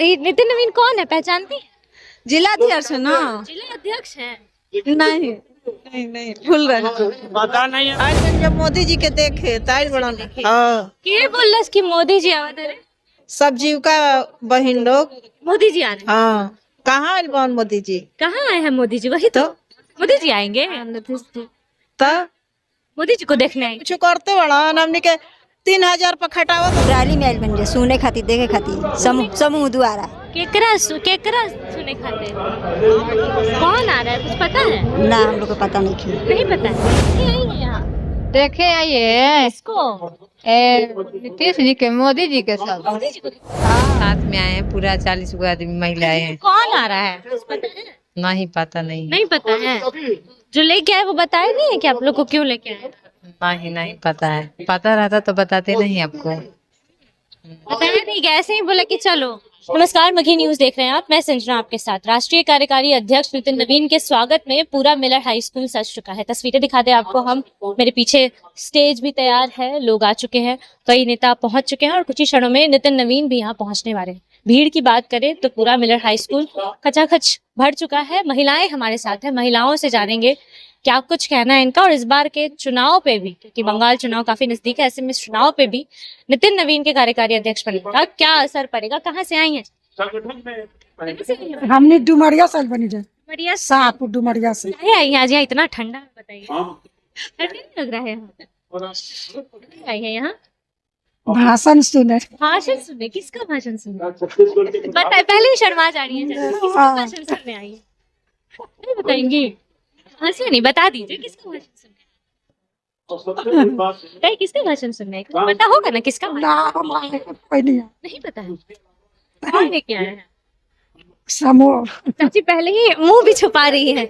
नितिन नवीन कौन है, पहचानती है? जिला अध्यक्ष ना? जिला अध्यक्ष है। नहीं नहीं नहीं भूल रहे पता नहीं। आज जब मोदी जी के देखे ताई बड़ा हाँ के बोल कि मोदी जी आवा दे रहे? सब जीविका बहन लोग। मोदी जी आ रहे हैं। हाँ कहाँ आए कौन मोदी जी? कहाँ आए हैं मोदी जी? वही तो मोदी जी आएंगे तो मोदी जी को देखने आएंगे। कुछ करते बड़ा हमने के 3000 पर खटावत रैली में आइल बन जे सुने खातिर देखे खातिर समूह द्वारा। केकरा सुने खाते कौन आ रहा है, कुछ पता है? ना हम लोग को पता नहीं नहीं पता है। नहीं आई है यहाँ देखे आइए इसको नीतीश जी के, मोदी जी के साथ। मोदी जी को साथ में आए हैं पूरा 40 गो आदमी महिलाएं हैं। कौन आ रहा है, कुछ पता है? नहीं पता नहीं नहीं पता है। जो लेके आए वो बताए नहीं है कि आप लोग को क्यों लेके आए? नहीं पता है। पता रहता तो बताते नहीं आपको। बताया नहीं, ऐसे ही बोला कि चलो। नमस्कार, मघी न्यूज देख रहे हैं आप, मैं संजना आपके साथ। राष्ट्रीय कार्यकारी अध्यक्ष नितिन नवीन के स्वागत में पूरा मिलर हाई स्कूल सज चुका है। तस्वीरें दिखाते हैं आपको हम। मेरे पीछे स्टेज भी तैयार है, लोग आ चुके हैं, कई नेता पहुंच चुके हैं और कुछ ही क्षणों में नितिन नवीन भी यहाँ पहुंचने वाले हैं। भीड़ की बात करें तो पूरा मिलर हाई स्कूल खचाखच भर चुका है। महिलाएं हमारे साथ है, महिलाओं से जानेंगे क्या कुछ कहना है इनका। और इस बार के चुनाव पे भी, क्योंकि बंगाल चुनाव काफी नजदीक है, ऐसे में इस चुनाव पे भी नितिन नवीन के कार्यकारी अध्यक्ष बनने का क्या असर पड़ेगा। कहाँ से आई है? हमने डुमरिया से बनी जाए, बढ़िया शाहपुर डुमरिया से आई है। आज यहाँ इतना ठंडा है, बताइए ठंडा नहीं लग रहा है यहाँ? आई है यहाँ भाषण सुने। भाषण सुनने? किसका भाषण सुनने? बताए, पहले ही शर्मा जा रही है। किसका भाषण सुनने आई है? नहीं बताएंगी? हंसी नहीं, बता दीजिए किसका भाषण सुनने? बताइए किसका भाषण सुनने आई? पता होगा ना किसका भाषण? नहीं पता है। कौन लेके आया है? समूह चाची पहले ही मुंह भी छुपा रही है,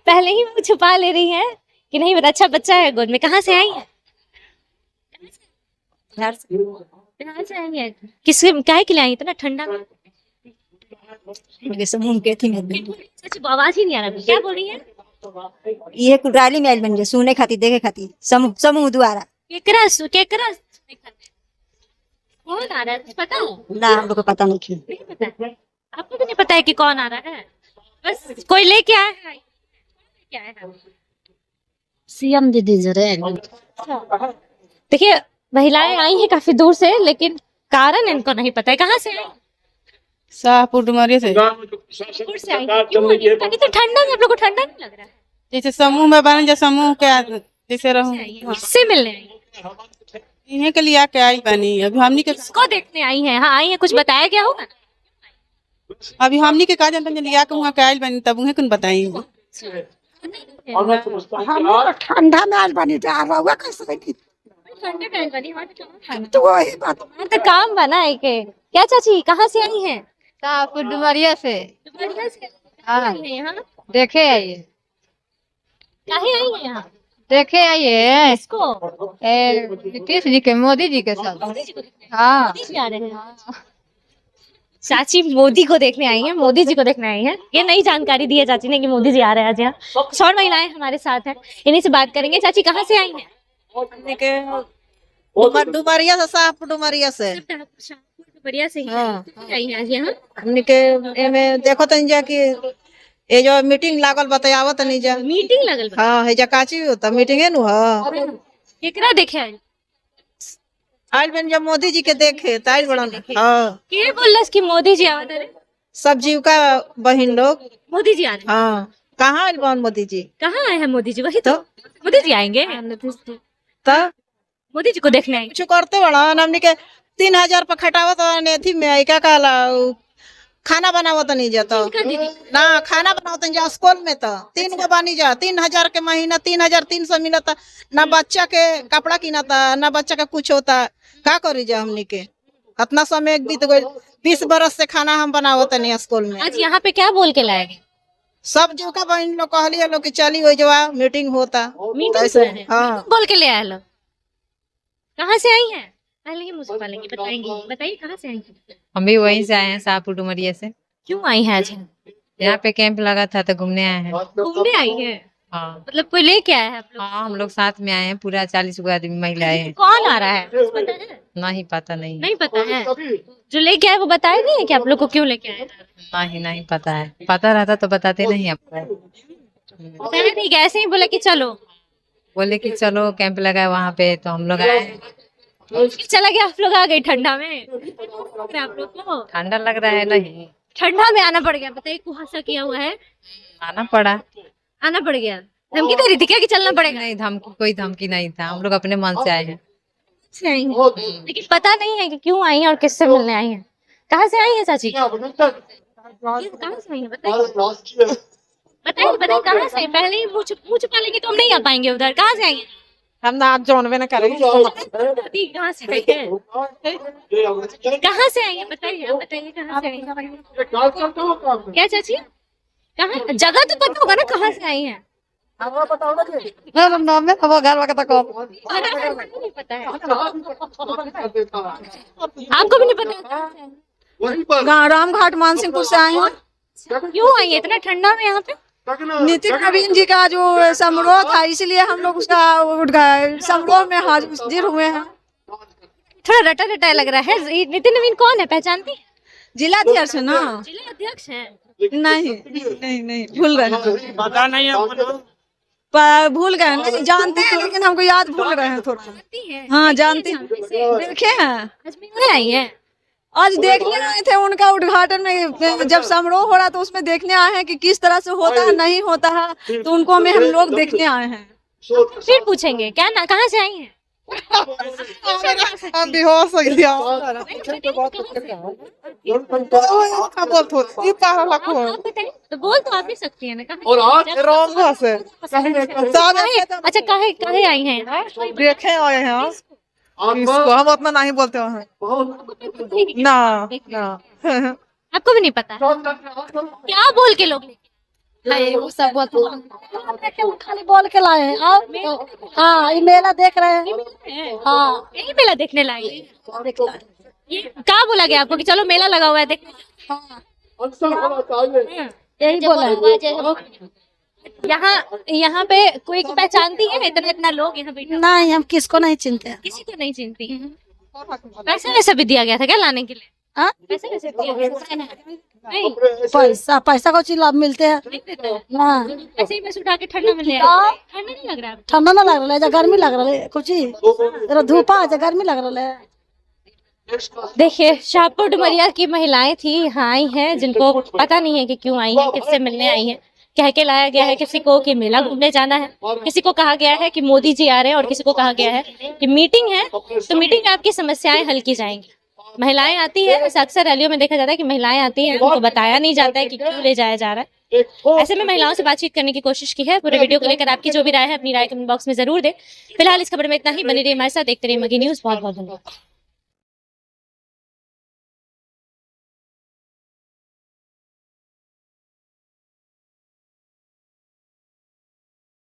पहले ही मुंह छुपा ले रही है कि नहीं बता। अच्छा बच्चा है गोद में। कहाँ से आई है? बिहार से। बिहार से आई है। किसके काहे के लिए आई इतना ठंडा में? समूह के थी में चाची आवाज ही नहीं आ रहा, क्या बोल रही है? ये रैली में आइल बन जे सुने खातिर देखे खातिर समूह द्वारा। केकरा कौन आ रहा है, कुछ पता है? ना हम लोग को पता नहीं नहीं पता है। आपको भी नहीं पता है कि कौन आ रहा है? बस कोई लेके आया है। क्या है? सीएम दीदी जरे। देखिए महिलाएं आई हैं काफी दूर से, लेकिन कारण इनको नहीं पता है। कहाँ से आई? शाहपुर डुमरिया से। दूर से आई हैं। क्यों आई हैं? अभी तो ठंडा में आप लोग को ठंडा नहीं लग रहा है? जैसे समूह में बन जा, समूह के जैसे रहूं किससे मिलने आई हैं? इन्हें के लिए आके आई बनी। अभी हमनी के किसको देखने आई हैं? हाँ आई हैं, कुछ बताया क्या होगा? अभी हमनी के का जानते लिया के वहाँ के आई बनी, तब उन्हें कौन बताई। हम ठंडा में आइल बनी जा रहा कैसे बनी ठंडे में आई बनी, हाँ तो कहाँ तो वही बात। हाँ तो काम बना है के। क्या चाची कहाँ से आई हैं? शाहपुर डुमरिया से। बढ़िया से हाँ। आई हैं यहाँ? देखे आइए काहे आई हैं यहाँ? देखे आइए इसको नीतीश जी के, मोदी जी के साथ। मोदी जी को देखने हाँ मोदी जी आ रहे हैं। चाची मोदी को देखने आई हैं, मोदी जी को देखने आई हैं। ये नई जानकारी दी है चाची ने कि मोदी जी आ रहे हैं आज यहाँ। कुछ और महिलाएं हमारे साथ हैं, इन्हीं से बात करेंगे। चाची कहाँ से आई हैं? डुमरिया से, शाहपुर डुमरिया से। बढ़िया से ही आई हैं आज यहाँ। हमनी के एमे देखो तनी जा कि ये जो मीटिंग लागल बतावत नहीं जा। मीटिंग लगल बा। हाँ है जा काची होता मीटिंग है नु। हाँ केकरा देखे आई? आइल बन जब मोदी जी के देखे ताई बड़ा हाँ के बोल कि मोदी जी आवा दे रहे? सब जीविका बहन लोग। मोदी जी आ रहे हैं। हाँ कहाँ आइल कौन मोदी जी? कहाँ आए हैं मोदी जी? वही तो मोदी जी आएंगे। तो मोदी जी को देखने आएंगे। कुछ करते बड़ा हमनी के 3000 पर खटावत थी में क्या कहला खाना बनावत नहीं जाता ना। खाना बनावत नहीं जा स्कूल में तो 3 गो बनी जा 3000 के महीना 3300 मिलता। ना बच्चा के कपड़ा किनाता, ना बच्चा का कुछ होता। का करी जा हमनी के कितना समय बीत गई। 20 बरस से खाना हम बनावत नहीं स्कूल में। आज यहाँ पे क्या बोल के लाएंगे? सब जो का बहन लोग कहलिए लोग कि चली हो जवा मीटिंग होता। मीटिंग हाँ बोल के ले आए लोग। कहाँ से आई हैं? पहले ही मुझे पालेंगे, बताएंगे। बताइए कहाँ से आई हैं? हम भी वहीं से आए हैं, शाहपुर डुमरिया से। क्यों आई हैं आज? यहाँ पे कैंप लगा था तो घूमने आए हैं। घूमने आई है। हाँ मतलब कोई लेके आया है आप लोग? हाँ, हम लोग साथ में आए हैं, पूरा 40 गो आदमी महिलाएं हैं। कौन आ रहा है पता है? नहीं पता नहीं, नहीं पता है। जो लेके आए वो बताया नहीं है कि आप लोग को क्यों लेके आए? नहीं नहीं पता है, पता रहता तो बताते नहीं आपको। बताया नहीं, ऐसे ही बोला कि चलो। बोले कि चलो कैंप लगा है वहाँ पे, तो हम लोग आए। चला गया, आप लोग आ गए ठंडा में। लग रहा है आप लोग को ठंडा लग रहा है? नहीं, ठंडा में आना पड़ गया, बताइए कुहासा किया हुआ है, आना पड़ा। आना पड़ गया। धमकी दे रही थी क्या कि चलना पड़ेगा? नहीं, धमकी कोई धमकी नहीं था, हम लोग अपने मन से आए हैं। से आई हैं। लेकिन पता नहीं है कि क्यों आई हैं और किससे मिलने आई हैं। कहाँ से आई हैं चाची? ये कहाँ से आई हैं बताइए? बताइए बताइए कहाँ से? पहले ही मुँह छुपा लेंगे तो हम नहीं आ पाएंगे उधर। कहाँ से आई हैं? हम ना जोनवे न करेंगे। दादी कहाँ से आई हैं? कहाँ से आई हैं बताइए, आप बताइए कहाँ से आई हैं? क्या चाची? कहाँ? जगह तो पता होगा ना कहाँ से आई हैं? नाम में वो घर वगैरह को नहीं पता है। आपको भी नहीं पता? गाँव रामघाट मानसिंहपुर से आए हैं। क्यों आई है इतना ठंडा में यहाँ पे? नितिन नवीन जी का जो समारोह था, इसलिए हम लोग उसका समारोह में हाजिर हुए हैं। थोड़ा रटा रटा लग रहा है। ये नितिन नवीन कौन है, पहचानती है? जिलाध्यक्ष है ना? जिला अध्यक्ष है। नहीं नहीं नहीं, भूल गए हैं। पता नहीं है। भूल गए हैं, नहीं जानते हैं लेकिन हमको याद भूल गए हैं थोड़ा। जानती है? हाँ जानते हैं, से देखे हैं। आज मिलने आई है। आज देखने आए थे उनका उद्घाटन में, जब समारोह हो रहा तो उसमें देखने आए हैं कि किस तरह से होता है नहीं होता है, तो उनको में हम लोग देखने आए हैं। फिर पूछेंगे क्या ना, कहाँ से आई हैं? हम बेहोश हो गया। आप बताइए, तो बोल तो आप भी सकती है ना। कहाँ? से अच्छा काहे आई हैं? देखे आए हैं इसको, हम उतना नहीं बोलते हैं ना ना। आपको भी नहीं पता क्या बोल के लोग लेके वो सब खाली बोल के लाए हैं। और हाँ, ये मेला देख रहे हैं। हाँ यही मेला देखने लाए हैं। ये क्या बोला गया आपको कि चलो मेला लगा हुआ है देखने? यही बोला है। यहाँ पे कोई को पहचानती है? इतना इतना लोग यहाँ बैठे, नहीं, हम किसको नहीं चिनते हैं। किसी को नहीं चिनती है। पैसा वैसा भी दिया गया था क्या लाने के लिए? हाँ? पैसा वैसे दिया गया था? नहीं पैसा को चीज लाभ मिलते हैं नहीं देते हैं। ना। ऐसे ही बस उठा के ठंडा में ले आए। ठंडा नहीं लग रहा है? ठंडा ना लग रहा है, गर्मी लग रहा है कुछ ही। जरा धूपा है, गर्मी लग रहा है। देखिए शाहपुर डुमरिया की महिलाएं थी, यहाँ आई हैं, जिनको पता नहीं है कि क्यों आई हैं, किससे मिलने आई हैं। कह के लाया गया है किसी को कि मेला घूमने जाना है, किसी को कहा गया है कि मोदी जी आ रहे हैं, और किसी को कहा गया है कि मीटिंग है, तो मीटिंग में आपकी समस्याएं हल की जाएंगी। महिलाएं आती है, अक्सर रैलियों में देखा जाता है कि महिलाएं आती हैं, उनको बताया नहीं जाता है कि क्यों ले जाया जा रहा है। ऐसे में महिलाओं से बातचीत करने की कोशिश की है। पूरे वीडियो को लेकर आपकी जो भी राय है, अपनी राय कमेंट बॉक्स में जरूर दे। फिलहाल इस खबर में इतना ही। बने रहिए हमारे साथ, देखते रहिए मगी न्यूज। बहुत बहुत धन्यवाद।